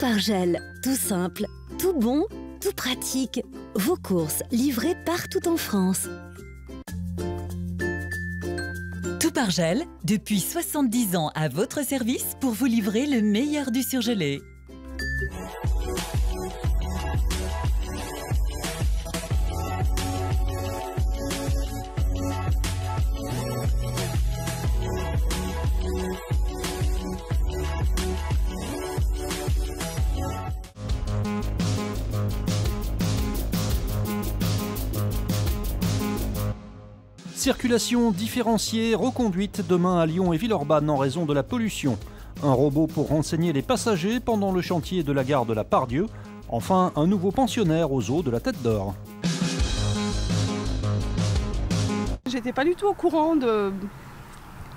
Tout Argel, tout simple, tout bon, tout pratique. Vos courses livrées partout en France. Tout Argel, depuis 70 ans à votre service pour vous livrer le meilleur du surgelé. Circulation différenciée reconduite demain à Lyon et Villeurbanne en raison de la pollution. Un robot pour renseigner les passagers pendant le chantier de la gare de la Part-Dieu. Enfin, un nouveau pensionnaire aux eaux de la Tête d'Or. J'étais pas du tout au courant de...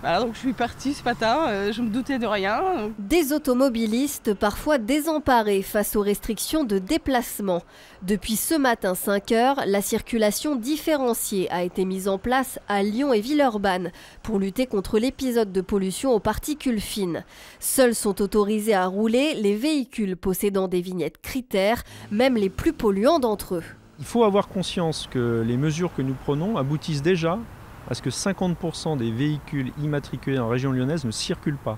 Voilà, donc je suis partie ce matin, je me doutais de rien. Des automobilistes parfois désemparés face aux restrictions de déplacement. Depuis ce matin 5 h, la circulation différenciée a été mise en place à Lyon et Villeurbanne pour lutter contre l'épisode de pollution aux particules fines. Seuls sont autorisés à rouler les véhicules possédant des vignettes critères, même les plus polluants d'entre eux. Il faut avoir conscience que les mesures que nous prenons aboutissent déjà à ce que 50% des véhicules immatriculés en région lyonnaise ne circulent pas.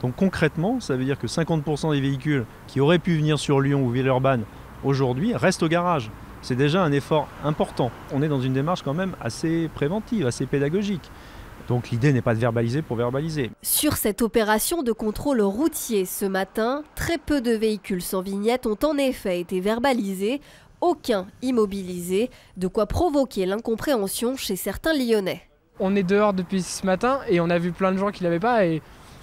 Donc concrètement, ça veut dire que 50% des véhicules qui auraient pu venir sur Lyon ou Villeurbanne aujourd'hui restent au garage. C'est déjà un effort important. On est dans une démarche quand même assez préventive, assez pédagogique. Donc l'idée n'est pas de verbaliser pour verbaliser. Sur cette opération de contrôle routier ce matin, très peu de véhicules sans vignette ont en effet été verbalisés. Aucun immobilisé, de quoi provoquer l'incompréhension chez certains Lyonnais. On est dehors depuis ce matin et on a vu plein de gens qui ne l'avaient pas et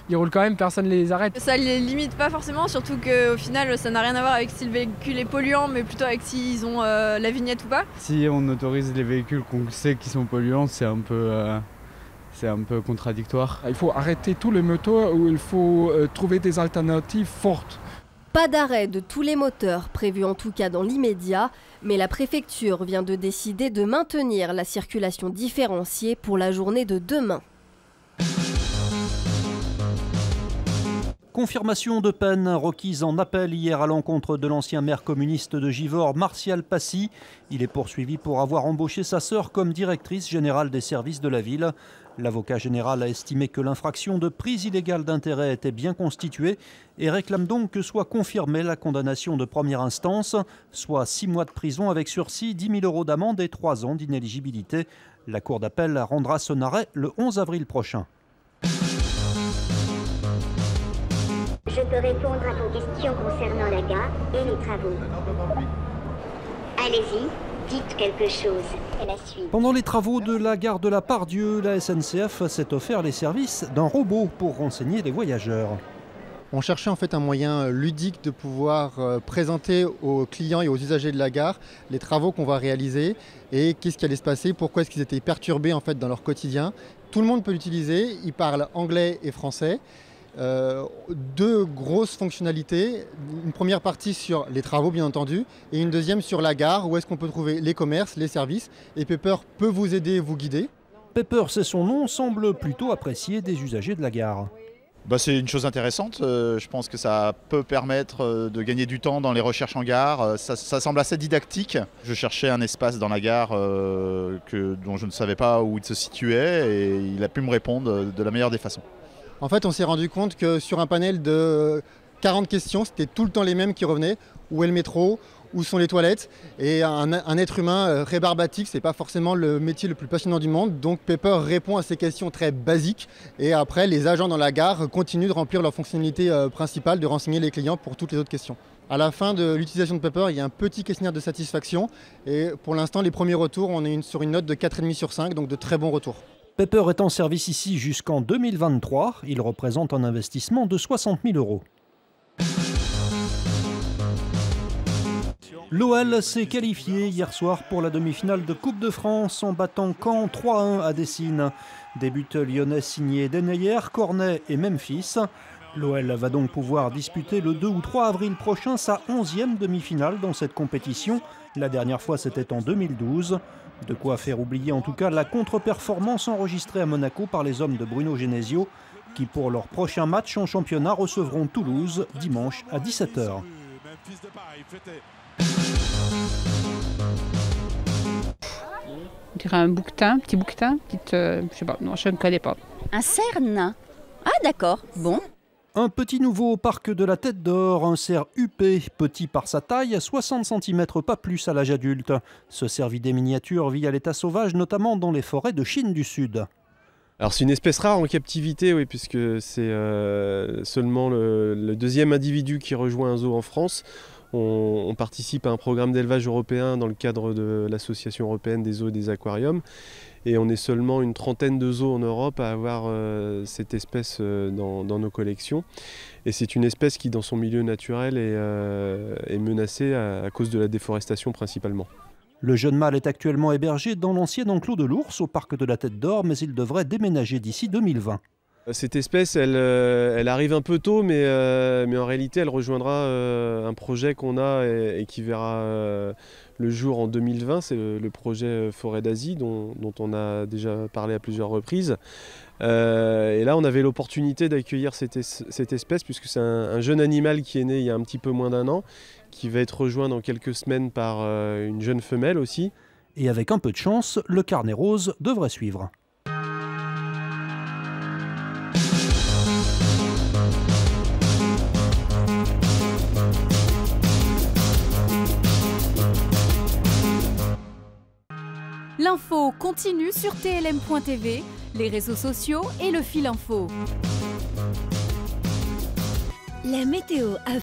ils roulent quand même, personne ne les arrête. Ça ne les limite pas forcément, surtout qu'au final ça n'a rien à voir avec si le véhicule est polluant, mais plutôt avec s'ils ont la vignette ou pas. Si on autorise les véhicules qu'on sait qui sont polluants, c'est un peu contradictoire. Il faut arrêter tous les moteurs où il faut trouver des alternatives fortes. Pas d'arrêt de tous les moteurs, prévu en tout cas dans l'immédiat, mais la préfecture vient de décider de maintenir la circulation différenciée pour la journée de demain. Confirmation de peine requise en appel hier à l'encontre de l'ancien maire communiste de Givors, Martial Passy. Il est poursuivi pour avoir embauché sa sœur comme directrice générale des services de la ville. L'avocat général a estimé que l'infraction de prise illégale d'intérêt était bien constituée et réclame donc que soit confirmée la condamnation de première instance, soit 6 mois de prison avec sursis, 10 000 € d'amende et 3 ans d'inéligibilité. La cour d'appel rendra son arrêt le 11 avril prochain. Je peux répondre à vos questions concernant la gare et les travaux. Allez-y. Dites quelque chose. Et la suite. Pendant les travaux de la gare de la Part-Dieu, la SNCF s'est offert les services d'un robot pour renseigner les voyageurs. On cherchait en fait un moyen ludique de pouvoir présenter aux clients et aux usagers de la gare les travaux qu'on va réaliser et qu'est-ce qui allait se passer, pourquoi est-ce qu'ils étaient perturbés en fait dans leur quotidien. Tout le monde peut l'utiliser, ils parlent anglais et français. 2 grosses fonctionnalités, une première partie sur les travaux bien entendu et une deuxième sur la gare où est-ce qu'on peut trouver les commerces, les services et Pepper peut vous aider, vous guider. Pepper, c'est son nom, semble plutôt apprécié des usagers de la gare. C'est une chose intéressante, je pense que ça peut permettre de gagner du temps dans les recherches en gare, ça semble assez didactique. Je cherchais un espace dans la gare dont je ne savais pas où il se situait et il a pu me répondre de la meilleure des façons. En fait, on s'est rendu compte que sur un panel de 40 questions, c'était tout le temps les mêmes qui revenaient. Où est le métro? Où sont les toilettes? Et un être humain rébarbatique, ce n'est pas forcément le métier le plus passionnant du monde. Donc Pepper répond à ces questions très basiques. Et après, les agents dans la gare continuent de remplir leur fonctionnalité principale, de renseigner les clients pour toutes les autres questions. À la fin de l'utilisation de Pepper, il y a un petit questionnaire de satisfaction. Et pour l'instant, les premiers retours, on est sur une note de 4,5 sur 5, donc de très bons retours. Pepper est en service ici jusqu'en 2023. Il représente un investissement de 60 000 €. L'OL s'est qualifié hier soir pour la demi-finale de Coupe de France en battant Caen 3-1 à Dessines. Des buts lyonnais signés Denayer, Cornet et Memphis. L'OL va donc pouvoir disputer le 2 ou 3 avril prochain sa 11e demi-finale dans cette compétition. La dernière fois, c'était en 2012. De quoi faire oublier en tout cas la contre-performance enregistrée à Monaco par les hommes de Bruno Genesio. qui pour leur prochain match en championnat recevront Toulouse dimanche à 17h. On dirait un bouquetin, petit bouquetin, je sais pas, non, je ne connais pas. Un cerne? Ah d'accord, bon. Un petit nouveau au parc de la Tête d'Or, un cerf huppé, petit par sa taille, 60 cm pas plus à l'âge adulte. Ce cervidé miniature vit à l'état sauvage, notamment dans les forêts de Chine du Sud. Alors c'est une espèce rare en captivité, oui, puisque c'est seulement le deuxième individu qui rejoint un zoo en France. On participe à un programme d'élevage européen dans le cadre de l'Association européenne des zoos et des aquariums. Et on est seulement une trentaine de zoos en Europe à avoir cette espèce dans nos collections. Et c'est une espèce qui, dans son milieu naturel, est menacée à cause de la déforestation principalement. Le jeune mâle est actuellement hébergé dans l'ancien enclos de l'ours au parc de la Tête d'Or, mais il devrait déménager d'ici 2020. Cette espèce, elle arrive un peu tôt, mais en réalité, elle rejoindra un projet qu'on a et qui verra le jour en 2020. C'est le projet Forêt d'Asie, dont on a déjà parlé à plusieurs reprises. Et là, on avait l'opportunité d'accueillir cette espèce, puisque c'est un jeune animal qui est né il y a un petit peu moins d'1 an, qui va être rejoint dans quelques semaines par une jeune femelle aussi. Et avec un peu de chance, le carnet rose devrait suivre. L'info continue sur tlm.tv, les réseaux sociaux et le fil info. La météo à